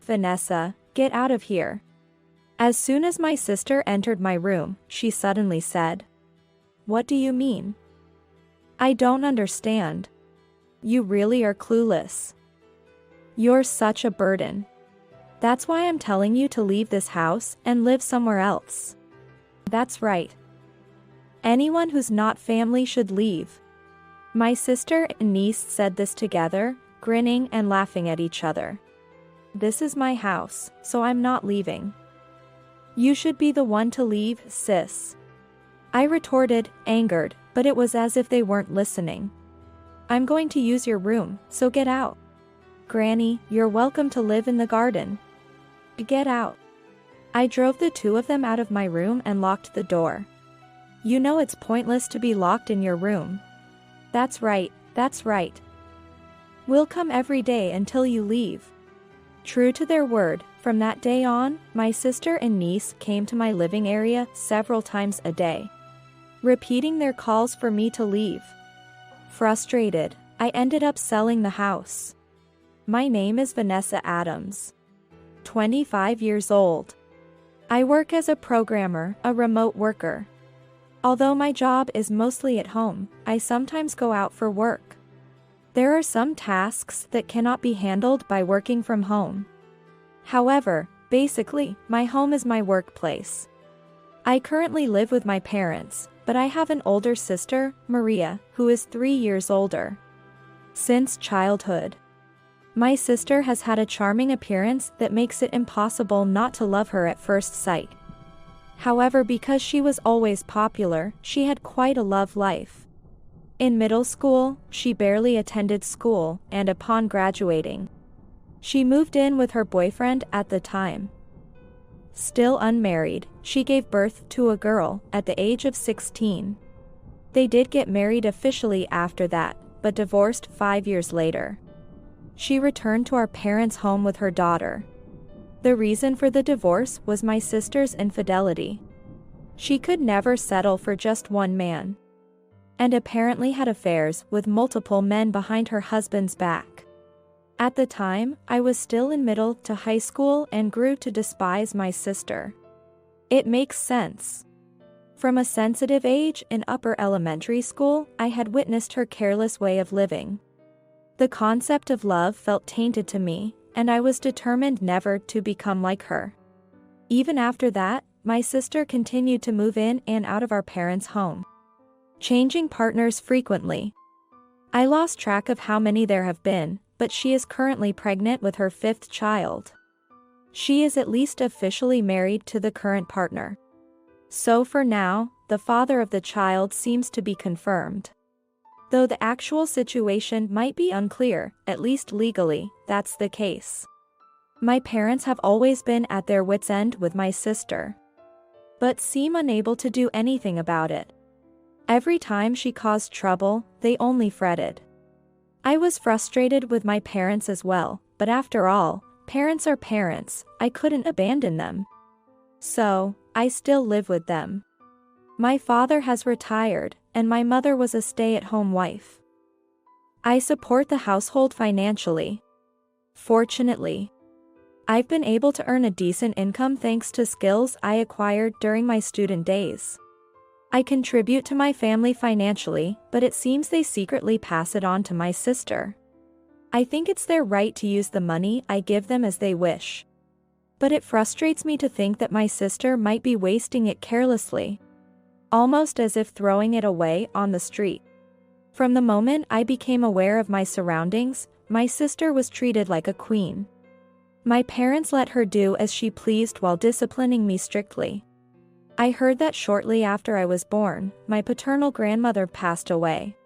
Vanessa, get out of here. As soon as my sister entered my room, she suddenly said, "What do you mean? I don't understand. You really are clueless. You're such a burden. That's why I'm telling you to leave this house and live somewhere else." That's right. Anyone who's not family should leave. My sister and niece said this together, grinning and laughing at each other. This is my house, so I'm not leaving. You should be the one to leave, sis. I retorted, angered, but it was as if they weren't listening. I'm going to use your room, so get out. Granny, you're welcome to live in the garden. Get out. I drove the two of them out of my room and locked the door. You know it's pointless to be locked in your room. That's right, that's right. We'll come every day until you leave. True to their word, from that day on, my sister and niece came to my living area several times a day, repeating their calls for me to leave. Frustrated, I ended up selling the house. My name is Vanessa Adams. 25 years old. I work as a programmer, a remote worker. Although my job is mostly at home, I sometimes go out for work. There are some tasks that cannot be handled by working from home. However, basically, my home is my workplace. I currently live with my parents, but I have an older sister, Maria, who is 3 years older. Since childhood, my sister has had a charming appearance that makes it impossible not to love her at first sight. However, because she was always popular, she had quite a love life. In middle school, she barely attended school, and upon graduating, she moved in with her boyfriend at the time. Still unmarried, she gave birth to a girl at the age of 16. They did get married officially after that, but divorced 5 years later. She returned to our parents' home with her daughter. The reason for the divorce was my sister's infidelity. She could never settle for just one man, and apparently had affairs with multiple men behind her husband's back. At the time, I was still in middle to high school and grew to despise my sister. It makes sense. From a sensitive age in upper elementary school, I had witnessed her careless way of living. The concept of love felt tainted to me, and I was determined never to become like her. Even after that, my sister continued to move in and out of our parents' home, changing partners frequently. I lost track of how many there have been, but she is currently pregnant with her 5th child. She is at least officially married to the current partner. So for now, the father of the child seems to be confirmed. Though the actual situation might be unclear, at least legally, that's the case. My parents have always been at their wits' end with my sister, but seem unable to do anything about it. Every time she caused trouble, they only fretted. I was frustrated with my parents as well, but after all, parents are parents, I couldn't abandon them. So, I still live with them. My father has retired, and my mother was a stay-at-home wife. I support the household financially. Fortunately, I've been able to earn a decent income thanks to skills I acquired during my student days. I contribute to my family financially, but it seems they secretly pass it on to my sister. I think it's their right to use the money I give them as they wish. But it frustrates me to think that my sister might be wasting it carelessly, almost as if throwing it away on the street. From the moment I became aware of my surroundings, my sister was treated like a queen. My parents let her do as she pleased while disciplining me strictly. I heard that shortly after I was born, my paternal grandmother passed away.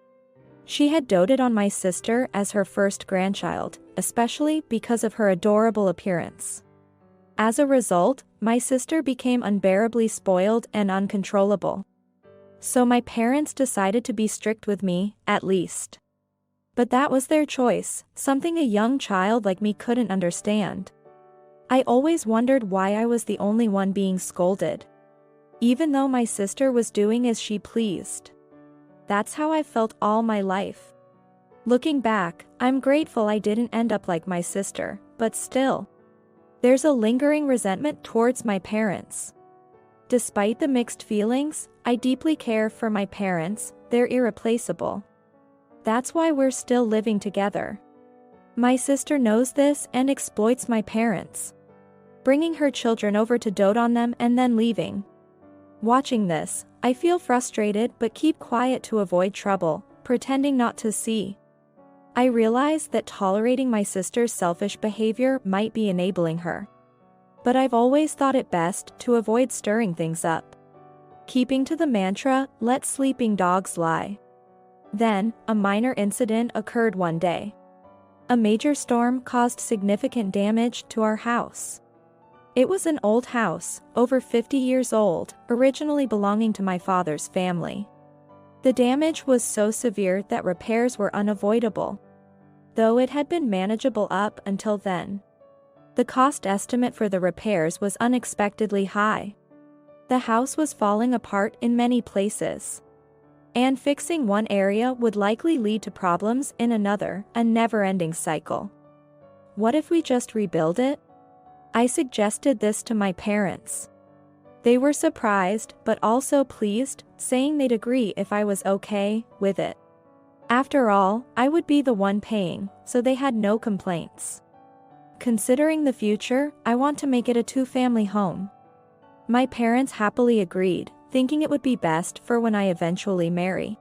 She had doted on my sister as her first grandchild, especially because of her adorable appearance. As a result, my sister became unbearably spoiled and uncontrollable. So my parents decided to be strict with me, at least. But that was their choice, something a young child like me couldn't understand. I always wondered why I was the only one being scolded, even though my sister was doing as she pleased. That's how I've felt all my life. Looking back, I'm grateful I didn't end up like my sister, but still, There's a lingering resentment towards my parents. Despite the mixed feelings, I deeply care for my parents, they're irreplaceable. That's why we're still living together. My sister knows this and exploits my parents, bringing her children over to dote on them and then leaving. Watching this, I feel frustrated but keep quiet to avoid trouble, pretending not to see. I realize that tolerating my sister's selfish behavior might be enabling her. But I've always thought it best to avoid stirring things up, keeping to the mantra, let sleeping dogs lie. Then, a minor incident occurred one day. A major storm caused significant damage to our house. It was an old house, over 50 years old, originally belonging to my father's family. The damage was so severe that repairs were unavoidable, though it had been manageable up until then. The cost estimate for the repairs was unexpectedly high. The house was falling apart in many places, and fixing one area would likely lead to problems in another, a never-ending cycle. What if we just rebuild it? I suggested this to my parents. They were surprised but also pleased, saying they'd agree if I was okay with it. After all, I would be the one paying, so they had no complaints. Considering the future, I want to make it a two-family home. My parents happily agreed, thinking it would be best for when I eventually marry.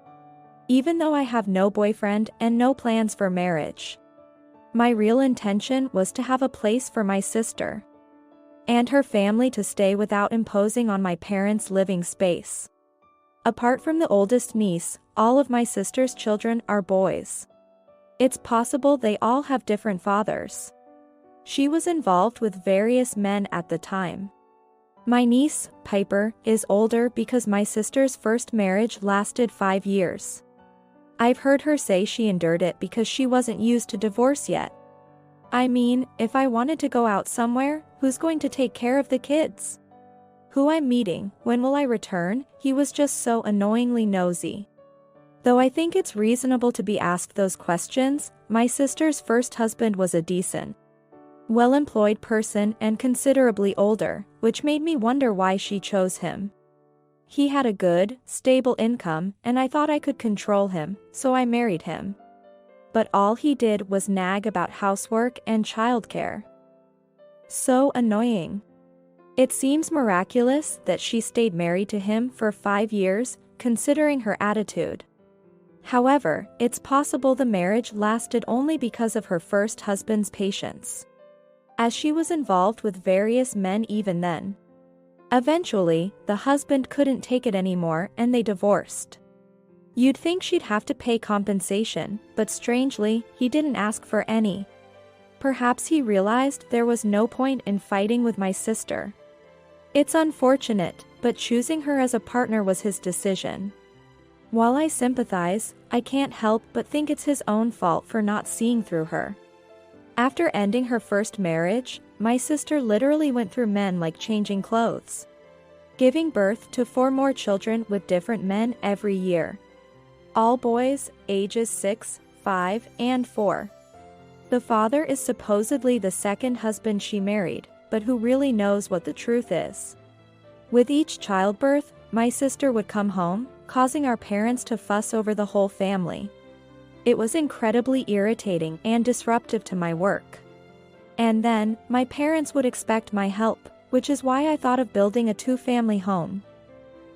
Even though I have no boyfriend and no plans for marriage, my real intention was to have a place for my sister and her family to stay without imposing on my parents' living space. Apart from the oldest niece, all of my sister's children are boys. It's possible they all have different fathers. She was involved with various men at the time. My niece, Piper, is older because my sister's first marriage lasted 5 years. I've heard her say she endured it because she wasn't used to divorce yet. I mean, if I wanted to go out somewhere, who's going to take care of the kids? Who I'm meeting, when will I return? He was just so annoyingly nosy. Though I think it's reasonable to be asked those questions, my sister's first husband was a decent, well-employed person and considerably older, which made me wonder why she chose him. He had a good, stable income, and I thought I could control him, so I married him. But all he did was nag about housework and childcare. So annoying. It seems miraculous that she stayed married to him for 5 years, considering her attitude. However, it's possible the marriage lasted only because of her first husband's patience, as she was involved with various men even then. Eventually, the husband couldn't take it anymore and they divorced. You'd think she'd have to pay compensation, but strangely, he didn't ask for any. Perhaps he realized there was no point in fighting with my sister. It's unfortunate, but choosing her as a partner was his decision. While I sympathize, I can't help but think it's his own fault for not seeing through her. After ending her first marriage, my sister literally went through men like changing clothes, giving birth to 4 more children with different men every year. All boys, ages 6, 5, and 4. The father is supposedly the second husband she married, but who really knows what the truth is? With each childbirth, my sister would come home, causing our parents to fuss over the whole family. It was incredibly irritating and disruptive to my work. And then, my parents would expect my help, which is why I thought of building a 2-family home.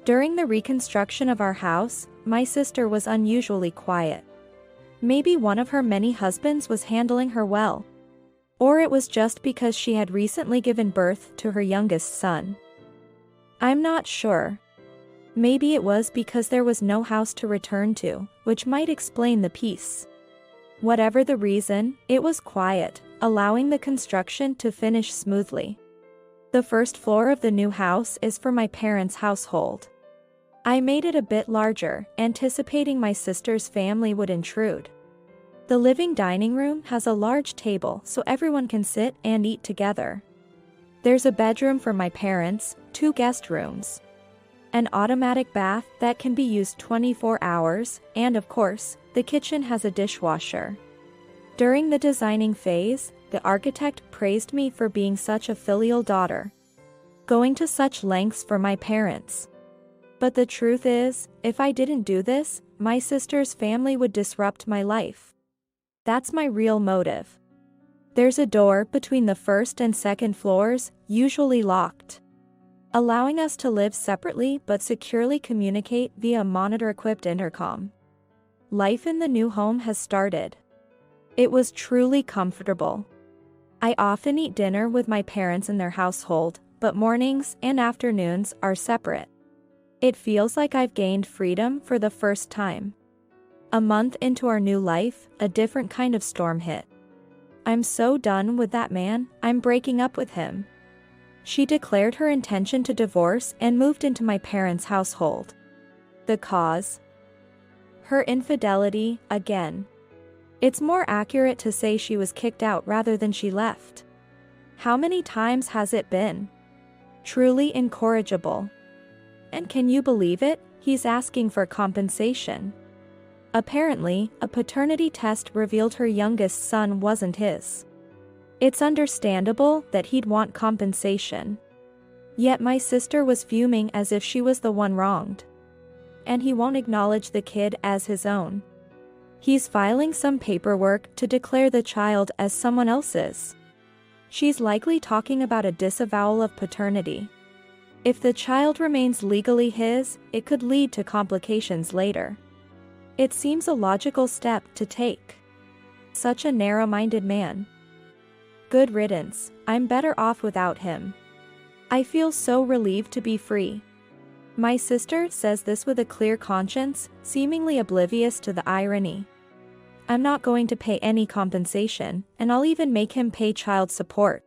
During the reconstruction of our house, my sister was unusually quiet. Maybe one of her many husbands was handling her well. Or it was just because she had recently given birth to her youngest son. I'm not sure. Maybe it was because there was no house to return to, which might explain the peace. Whatever the reason, it was quiet, allowing the construction to finish smoothly. The first floor of the new house is for my parents' household. I made it a bit larger, anticipating my sister's family would intrude. The living dining room has a large table so everyone can sit and eat together. There's a bedroom for my parents, 2 guest rooms, an automatic bath that can be used 24 hours, and of course, the kitchen has a dishwasher. During the designing phase, The architect praised me for being such a filial daughter, going to such lengths for my parents. But the truth is, if I didn't do this, my sister's family would disrupt my life. That's my real motive. There's a door between the first and second floors, usually locked, allowing us to live separately but securely communicate via monitor-equipped intercom. Life in the new home has started. It was truly comfortable. I often eat dinner with my parents in their household, but mornings and afternoons are separate. It feels like I've gained freedom for the first time. A month into our new life, a different kind of storm hit. I'm so done with that man, I'm breaking up with him. She declared her intention to divorce and moved into my parents' household. The cause? Her infidelity, again. It's more accurate to say she was kicked out rather than she left. How many times has it been? Truly incorrigible. And can you believe it? He's asking for compensation. Apparently, a paternity test revealed her youngest son wasn't his. It's understandable that he'd want compensation. Yet my sister was fuming as if she was the one wronged. And he won't acknowledge the kid as his own. He's filing some paperwork to declare the child as someone else's. She's likely talking about a disavowal of paternity. If the child remains legally his, it could lead to complications later. It seems a logical step to take. Such a narrow-minded man. Good riddance, I'm better off without him. I feel so relieved to be free. My sister says this with a clear conscience, seemingly oblivious to the irony. I'm not going to pay any compensation, and I'll even make him pay child support.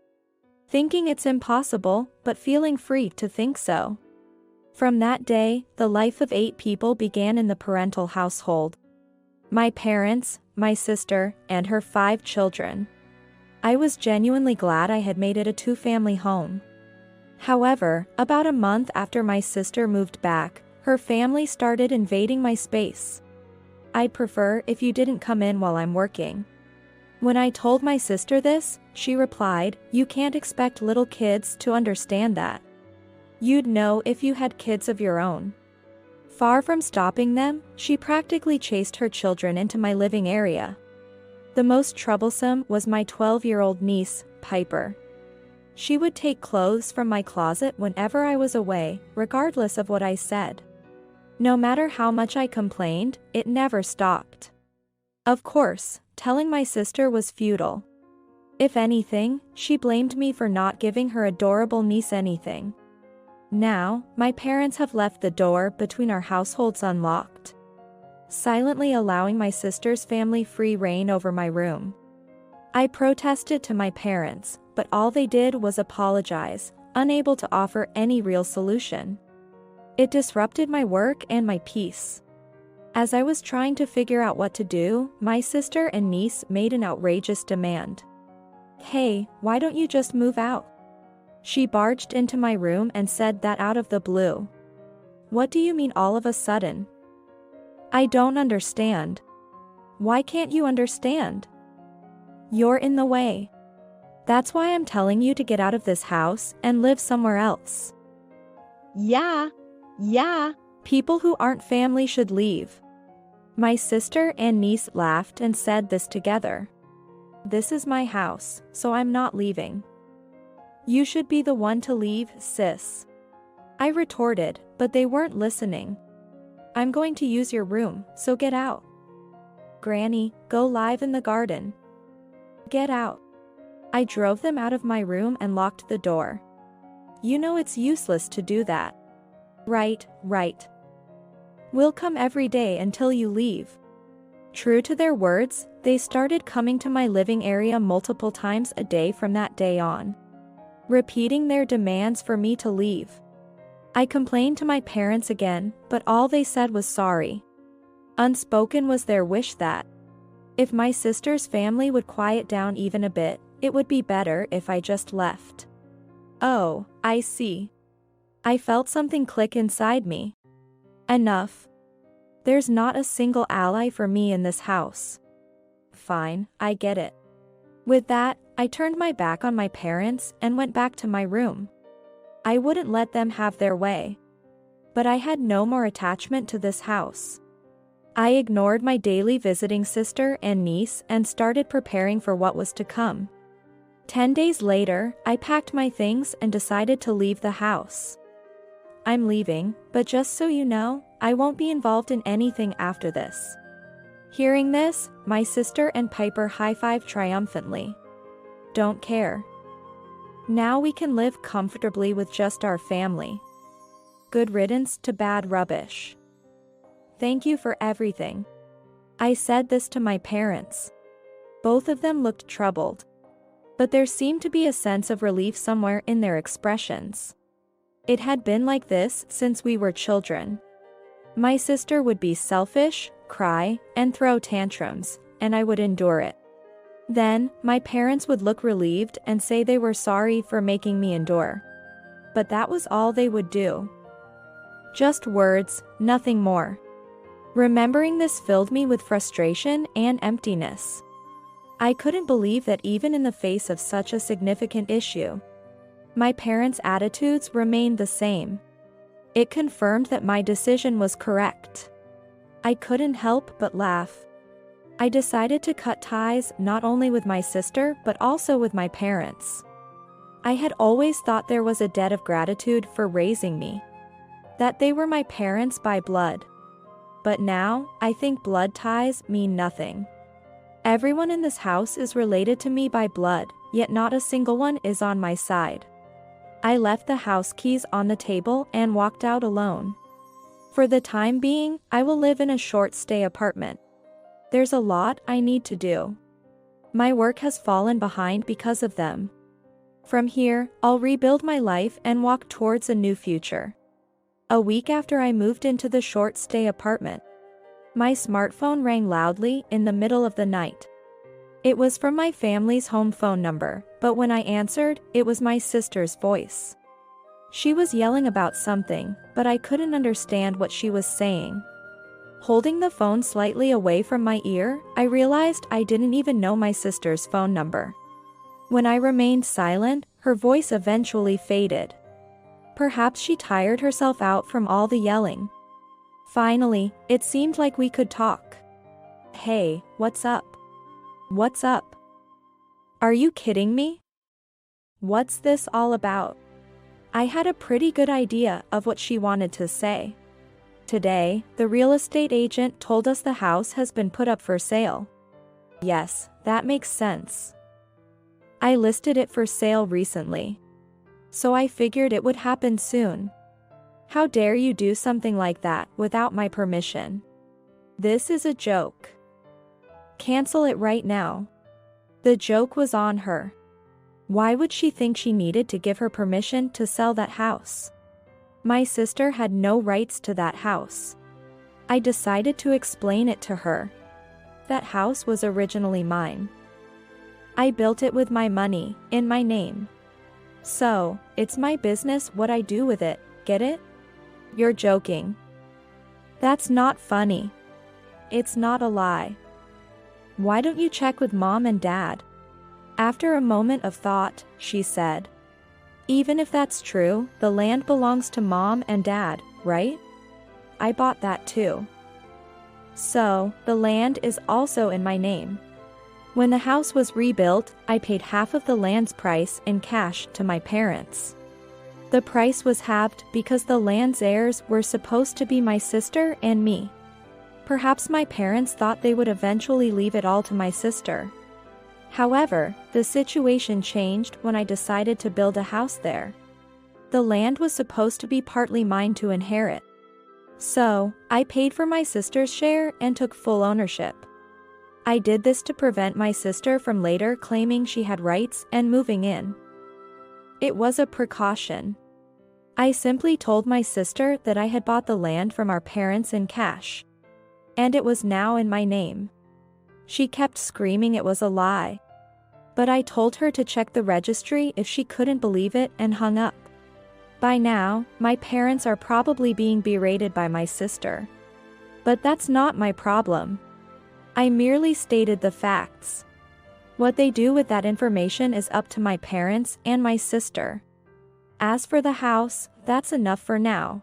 Thinking it's impossible, but feeling free to think so. From that day, the life of 8 people began in the parental household. My parents, my sister, and her 5 children. I was genuinely glad I had made it a 2-family home. However, about a month after my sister moved back, her family started invading my space. I'd prefer if you didn't come in while I'm working. When I told my sister this, she replied, "You can't expect little kids to understand that. You'd know if you had kids of your own." Far from stopping them, she practically chased her children into my living area. The most troublesome was my 12-year-old niece, Piper. She would take clothes from my closet whenever I was away, regardless of what I said. No matter how much I complained, it never stopped. Of course, telling my sister was futile. If anything, she blamed me for not giving her adorable niece anything. Now, my parents have left the door between our households unlocked, silently allowing my sister's family free reign over my room. I protested to my parents, but all they did was apologize, unable to offer any real solution. It disrupted my work and my peace. As I was trying to figure out what to do, my sister and niece made an outrageous demand. "Hey, why don't you just move out?" She barged into my room and said that out of the blue. "What do you mean all of a sudden?" "I don't understand." "Why can't you understand?" "You're in the way. That's why I'm telling you to get out of this house and live somewhere else." Yeah. People who aren't family should leave." My sister and niece laughed and said this together. "This is my house, so I'm not leaving." "You should be the one to leave, sis." I retorted, but they weren't listening. "I'm going to use your room, so get out." "Granny, go live in the garden." "Get out." I drove them out of my room and locked the door. "You know it's useless to do that." Right. "We'll come every day until you leave." True to their words, they started coming to my living area multiple times a day from that day on, repeating their demands for me to leave. I complained to my parents again, but all they said was sorry. Unspoken was their wish that, if my sister's family would quiet down even a bit, it would be better if I just left. Oh, I see. I felt something click inside me. Enough. There's not a single ally for me in this house. Fine, I get it. With that, I turned my back on my parents and went back to my room. I wouldn't let them have their way. But I had no more attachment to this house. I ignored my daily visiting sister and niece and started preparing for what was to come. 10 days later, I packed my things and decided to leave the house. I'm leaving, but just so you know, I won't be involved in anything after this. Hearing this, my sister and Piper high-fived triumphantly. Don't care. Now we can live comfortably with just our family. Good riddance to bad rubbish. Thank you for everything. I said this to my parents. Both of them looked troubled. But there seemed to be a sense of relief somewhere in their expressions. It had been like this since we were children. My sister would be selfish, cry, and throw tantrums, and I would endure it. Then, my parents would look relieved and say they were sorry for making me endure. But that was all they would do. Just words, nothing more. Remembering this filled me with frustration and emptiness. I couldn't believe that even in the face of such a significant issue, my parents' attitudes remained the same. It confirmed that my decision was correct. I couldn't help but laugh. I decided to cut ties not only with my sister but also with my parents. I had always thought there was a debt of gratitude for raising me. That they were my parents by blood. But now, I think blood ties mean nothing. Everyone in this house is related to me by blood, yet not a single one is on my side. I left the house keys on the table and walked out alone. For the time being, I will live in a short-stay apartment. There's a lot I need to do. My work has fallen behind because of them. From here, I'll rebuild my life and walk towards a new future. A week after I moved into the short-stay apartment, my smartphone rang loudly in the middle of the night. It was from my family's home phone number, but when I answered, it was my sister's voice. She was yelling about something, but I couldn't understand what she was saying. Holding the phone slightly away from my ear, I realized I didn't even know my sister's phone number. When I remained silent, her voice eventually faded. Perhaps she tired herself out from all the yelling. Finally, it seemed like we could talk. Hey, what's up? What's up? Are you kidding me? What's this all about? I had a pretty good idea of what she wanted to say. Today, the real estate agent told us the house has been put up for sale. Yes, that makes sense. I listed it for sale recently. So I figured it would happen soon. How dare you do something like that without my permission? This is a joke. Cancel it right now. The joke was on her. Why would she think she needed to give her permission to sell that house? My sister had no rights to that house. I decided to explain it to her. That house was originally mine. I built it with my money, in my name. So, it's my business what I do with it, get it? You're joking. That's not funny. It's not a lie. Why don't you check with Mom and Dad? After a moment of thought, she said. Even if that's true, the land belongs to Mom and Dad, right? I bought that too. So, the land is also in my name. When the house was rebuilt, I paid half of the land's price in cash to my parents. The price was halved because the land's heirs were supposed to be my sister and me. Perhaps my parents thought they would eventually leave it all to my sister. However, the situation changed when I decided to build a house there. The land was supposed to be partly mine to inherit. So, I paid for my sister's share and took full ownership. I did this to prevent my sister from later claiming she had rights and moving in. It was a precaution. I simply told my sister that I had bought the land from our parents in cash. And it was now in my name. She kept screaming it was a lie. But I told her to check the registry if she couldn't believe it and hung up. By now, my parents are probably being berated by my sister. But that's not my problem. I merely stated the facts. What they do with that information is up to my parents and my sister. As for the house, that's enough for now.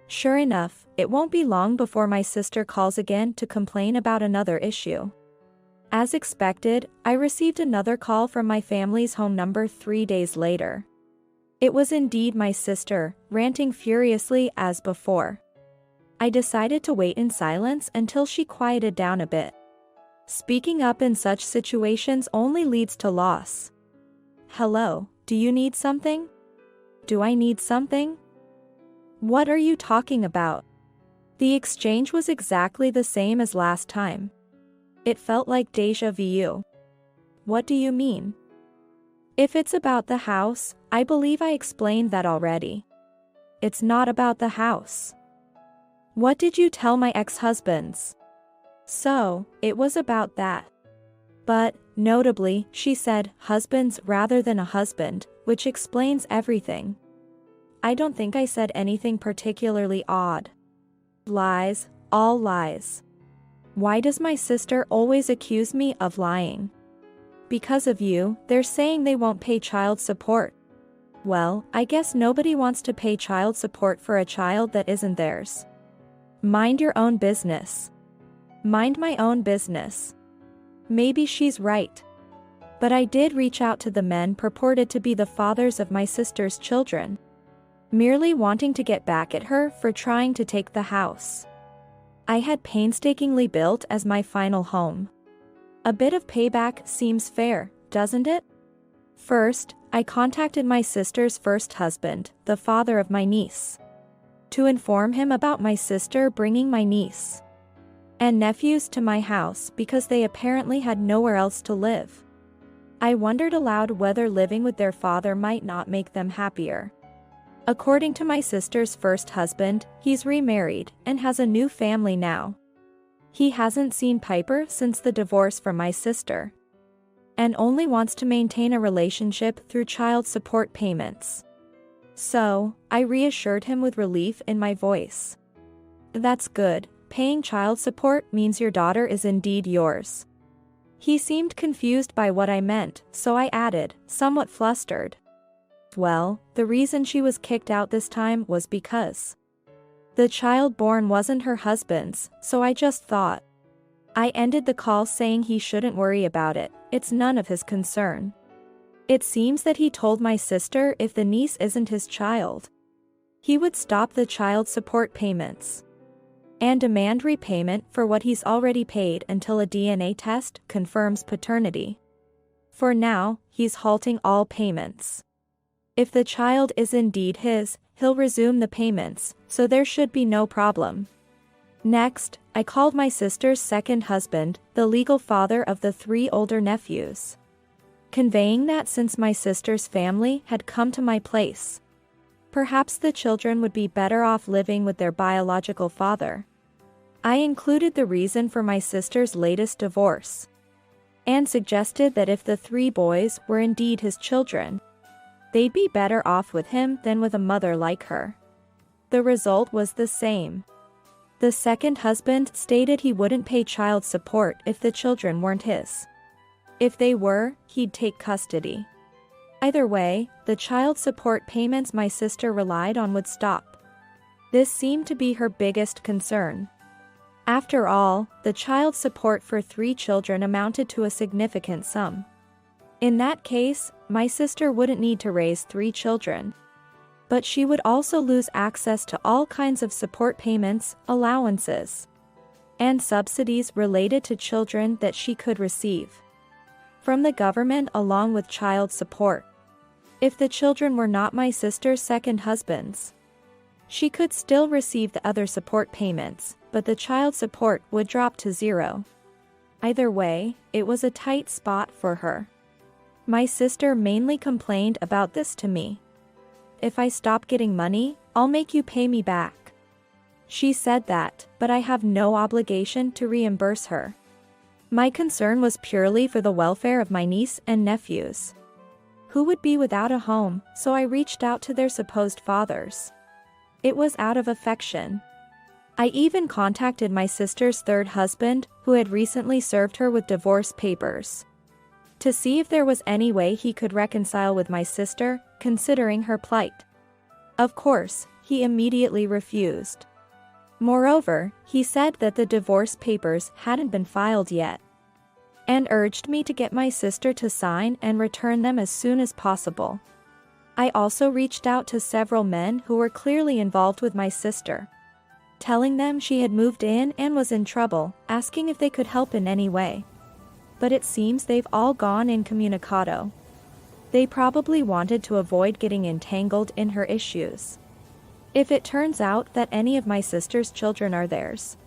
Sure enough, it won't be long before my sister calls again to complain about another issue. As expected, I received another call from my family's home number 3 days later. It was indeed my sister, ranting furiously as before. I decided to wait in silence until she quieted down a bit. Speaking up in such situations only leads to loss. Hello, do you need something? Do I need something? What are you talking about? The exchange was exactly the same as last time. It felt like déjà vu. What do you mean? If it's about the house, I believe I explained that already. It's not about the house. What did you tell my ex-husbands? So, it was about that. But, notably, she said husbands rather than a husband, which explains everything. I don't think I said anything particularly odd. Lies, all lies. Why does my sister always accuse me of lying? Because of you, they're saying they won't pay child support. Well, I guess nobody wants to pay child support for a child that isn't theirs. Mind your own business. Mind my own business. Maybe she's right. But I did reach out to the men purported to be the fathers of my sister's children, merely wanting to get back at her for trying to take the house I had painstakingly built as my final home. A bit of payback seems fair, doesn't it? First, I contacted my sister's first husband, the father of my niece, to inform him about my sister bringing my niece and nephews to my house because they apparently had nowhere else to live. I wondered aloud whether living with their father might not make them happier. According to my sister's first husband, he's remarried and has a new family now. He hasn't seen Piper since the divorce from my sister, and only wants to maintain a relationship through child support payments. So, I reassured him with relief in my voice. That's good, paying child support means your daughter is indeed yours. He seemed confused by what I meant, so I added, somewhat flustered. Well, the reason she was kicked out this time was because the child born wasn't her husband's, so I just thought. I ended the call saying he shouldn't worry about it, it's none of his concern. It seems that he told my sister if the niece isn't his child, he would stop the child support payments and demand repayment for what he's already paid until a DNA test confirms paternity. For now, he's halting all payments. If the child is indeed his, he'll resume the payments, so there should be no problem. Next, I called my sister's second husband, the legal father of the 3 older nephews, conveying that since my sister's family had come to my place, perhaps the children would be better off living with their biological father. I included the reason for my sister's latest divorce, and suggested that if the 3 boys were indeed his children, they'd be better off with him than with a mother like her. The result was the same. The second husband stated he wouldn't pay child support if the children weren't his. If they were, he'd take custody. Either way, the child support payments my sister relied on would stop. This seemed to be her biggest concern. After all, the child support for 3 children amounted to a significant sum. In that case, my sister wouldn't need to raise 3 children. But she would also lose access to all kinds of support payments, allowances, and subsidies related to children that she could receive from the government along with child support. If the children were not my sister's second husband's, she could still receive the other support payments, but the child support would drop to 0. Either way, it was a tight spot for her. My sister mainly complained about this to me. If I stop getting money, I'll make you pay me back. She said that, but I have no obligation to reimburse her. My concern was purely for the welfare of my niece and nephews, who would be without a home, so I reached out to their supposed fathers. It was out of affection. I even contacted my sister's third husband, who had recently served her with divorce papers. to see if there was any way he could reconcile with my sister, considering her plight. Of course, he immediately refused. Moreover, he said that the divorce papers hadn't been filed yet, and urged me to get my sister to sign and return them as soon as possible. I also reached out to several men who were clearly involved with my sister, telling them she had moved in and was in trouble, asking if they could help in any way. But it seems they've all gone incommunicado. They probably wanted to avoid getting entangled in her issues. If it turns out that any of my sister's children are theirs,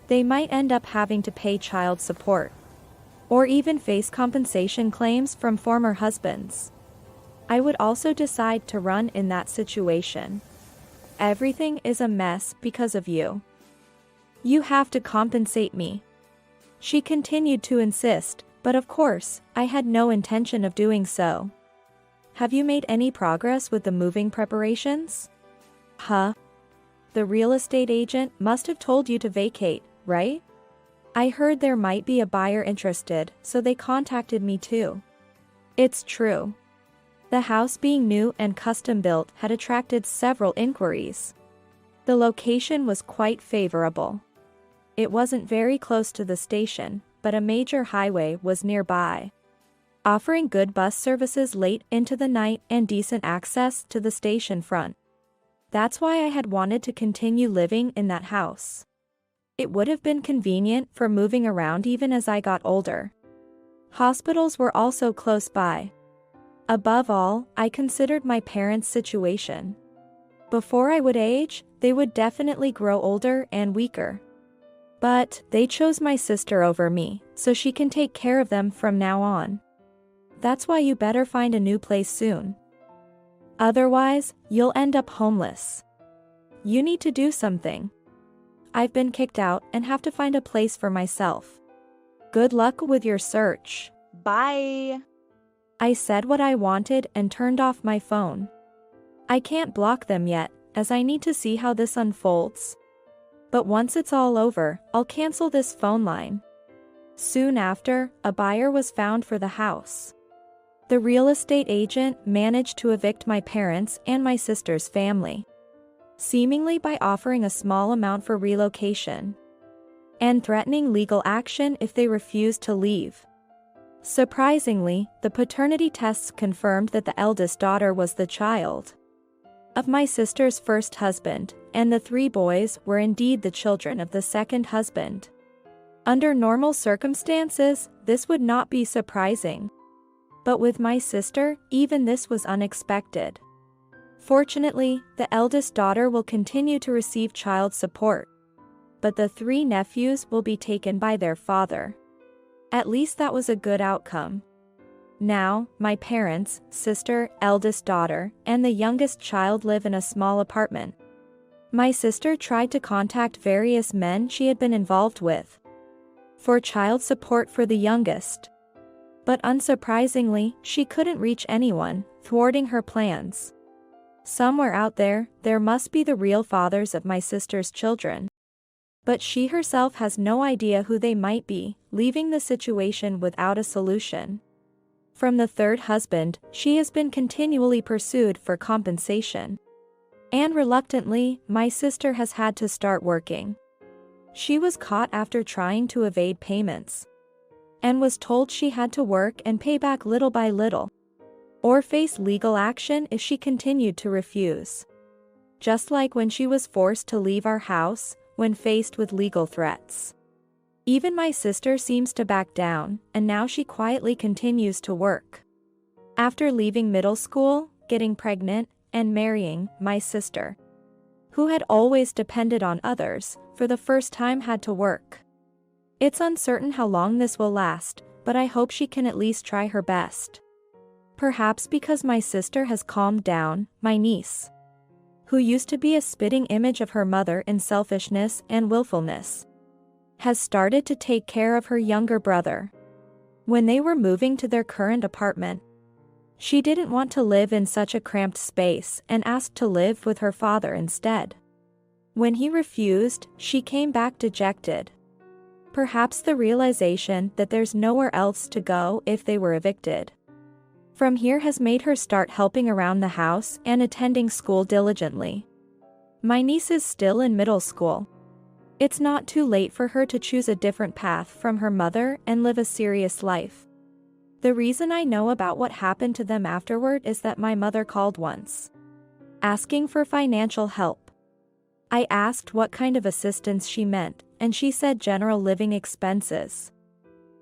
they might end up having to pay child support, or even face compensation claims from former husbands. I would also decide to run in that situation. Everything is a mess because of you. You have to compensate me. She continued to insist, but of course, I had no intention of doing so. Have you made any progress with the moving preparations? Huh? The real estate agent must have told you to vacate, right? I heard there might be a buyer interested, so they contacted me too. It's true. The house being new and custom built had attracted several inquiries. The location was quite favorable. It wasn't very close to the station, but a major highway was nearby, offering good bus services late into the night and decent access to the station front. That's why I had wanted to continue living in that house. It would have been convenient for moving around even as I got older. Hospitals were also close by. Above all, I considered my parents' situation. Before I would age, they would definitely grow older and weaker. But they chose my sister over me, so she can take care of them from now on. That's why you better find a new place soon. Otherwise, you'll end up homeless. You need to do something. I've been kicked out and have to find a place for myself. Good luck with your search. Bye. I said what I wanted and turned off my phone. I can't block them yet, as I need to see how this unfolds. But once it's all over, I'll cancel this phone line. Soon after, a buyer was found for the house. The real estate agent managed to evict my parents and my sister's family, seemingly by offering a small amount for relocation, and threatening legal action if they refused to leave. Surprisingly, the paternity tests confirmed that the eldest daughter was the child of my sister's first husband, and the 3 boys were indeed the children of the second husband. Under normal circumstances, this would not be surprising. But with my sister, even this was unexpected. Fortunately, the eldest daughter will continue to receive child support, but the 3 nephews will be taken by their father. At least that was a good outcome. Now, my parents, sister, eldest daughter, and the youngest child live in a small apartment. My sister tried to contact various men she had been involved with for child support for the youngest. But unsurprisingly, she couldn't reach anyone, thwarting her plans. Somewhere out there, there must be the real fathers of my sister's children. But she herself has no idea who they might be, leaving the situation without a solution. From the 3rd husband, she has been continually pursued for compensation. And reluctantly, my sister has had to start working. She was caught after trying to evade payments, and was told she had to work and pay back little by little, or face legal action if she continued to refuse. Just like when she was forced to leave our house, when faced with legal threats. Even my sister seems to back down, and now she quietly continues to work. After leaving middle school, getting pregnant, and marrying, my sister, who had always depended on others, for the first time had to work. It's uncertain how long this will last, but I hope she can at least try her best. Perhaps because my sister has calmed down, my niece, who used to be a spitting image of her mother in selfishness and willfulness, has started to take care of her younger brother. When they were moving to their current apartment, she didn't want to live in such a cramped space and asked to live with her father instead. When he refused, she came back dejected. Perhaps the realization that there's nowhere else to go if they were evicted from here has made her start helping around the house and attending school diligently. My niece is still in middle school. It's not too late for her to choose a different path from her mother and live a serious life. The reason I know about what happened to them afterward is that my mother called once, asking for financial help. I asked what kind of assistance she meant, and she said general living expenses,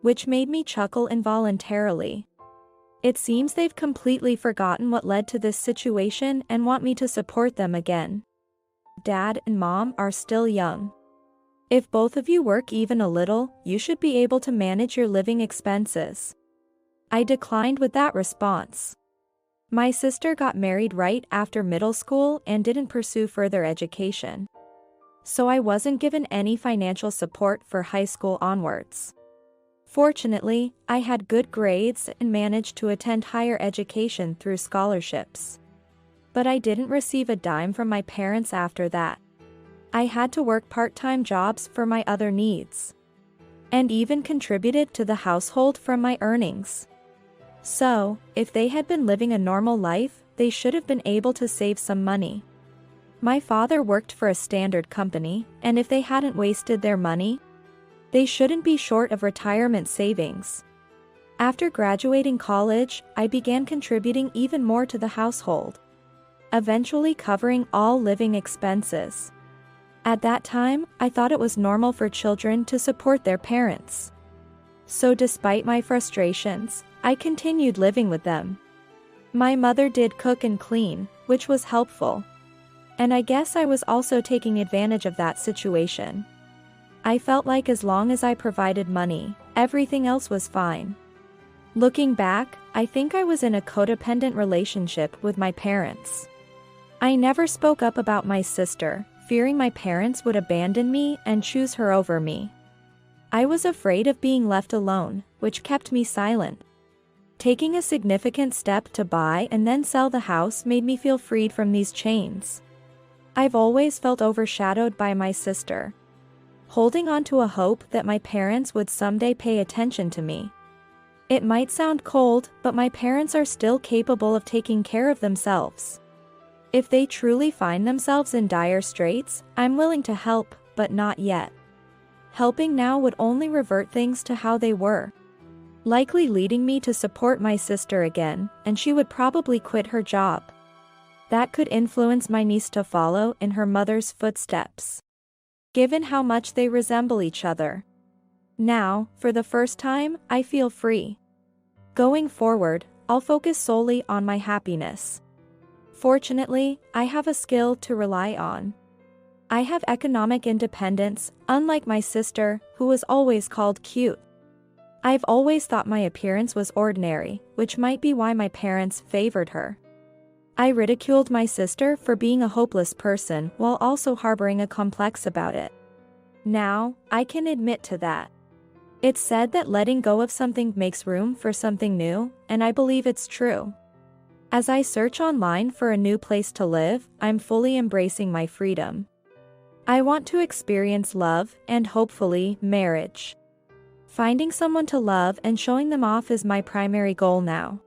which made me chuckle involuntarily. It seems they've completely forgotten what led to this situation and want me to support them again. Dad and Mom are still young. If both of you work even a little, you should be able to manage your living expenses. I declined with that response. My sister got married right after middle school and didn't pursue further education, so I wasn't given any financial support for high school onwards. Fortunately, I had good grades and managed to attend higher education through scholarships. But I didn't receive a dime from my parents after that. I had to work part-time jobs for my other needs, and even contributed to the household from my earnings. So, if they had been living a normal life, they should have been able to save some money. My father worked for a standard company, and if they hadn't wasted their money, they shouldn't be short of retirement savings. After graduating college, I began contributing even more to the household, eventually covering all living expenses. At that time, I thought it was normal for children to support their parents. So despite my frustrations, I continued living with them. My mother did cook and clean, which was helpful. And I guess I was also taking advantage of that situation. I felt like as long as I provided money, everything else was fine. Looking back, I think I was in a codependent relationship with my parents. I never spoke up about my sister, fearing my parents would abandon me and choose her over me. I was afraid of being left alone, which kept me silent. Taking a significant step to buy and then sell the house made me feel freed from these chains. I've always felt overshadowed by my sister, holding on to a hope that my parents would someday pay attention to me. It might sound cold, but my parents are still capable of taking care of themselves. If they truly find themselves in dire straits, I'm willing to help, but not yet. Helping now would only revert things to how they were, likely leading me to support my sister again, and she would probably quit her job. That could influence my niece to follow in her mother's footsteps, given how much they resemble each other. Now, for the first time, I feel free. Going forward, I'll focus solely on my happiness. Fortunately, I have a skill to rely on. I have economic independence, unlike my sister, who was always called cute. I've always thought my appearance was ordinary, which might be why my parents favored her. I ridiculed my sister for being a hopeless person while also harboring a complex about it. Now, I can admit to that. It's said that letting go of something makes room for something new, and I believe it's true. As I search online for a new place to live, I'm fully embracing my freedom. I want to experience love and hopefully marriage. Finding someone to love and showing them off is my primary goal now.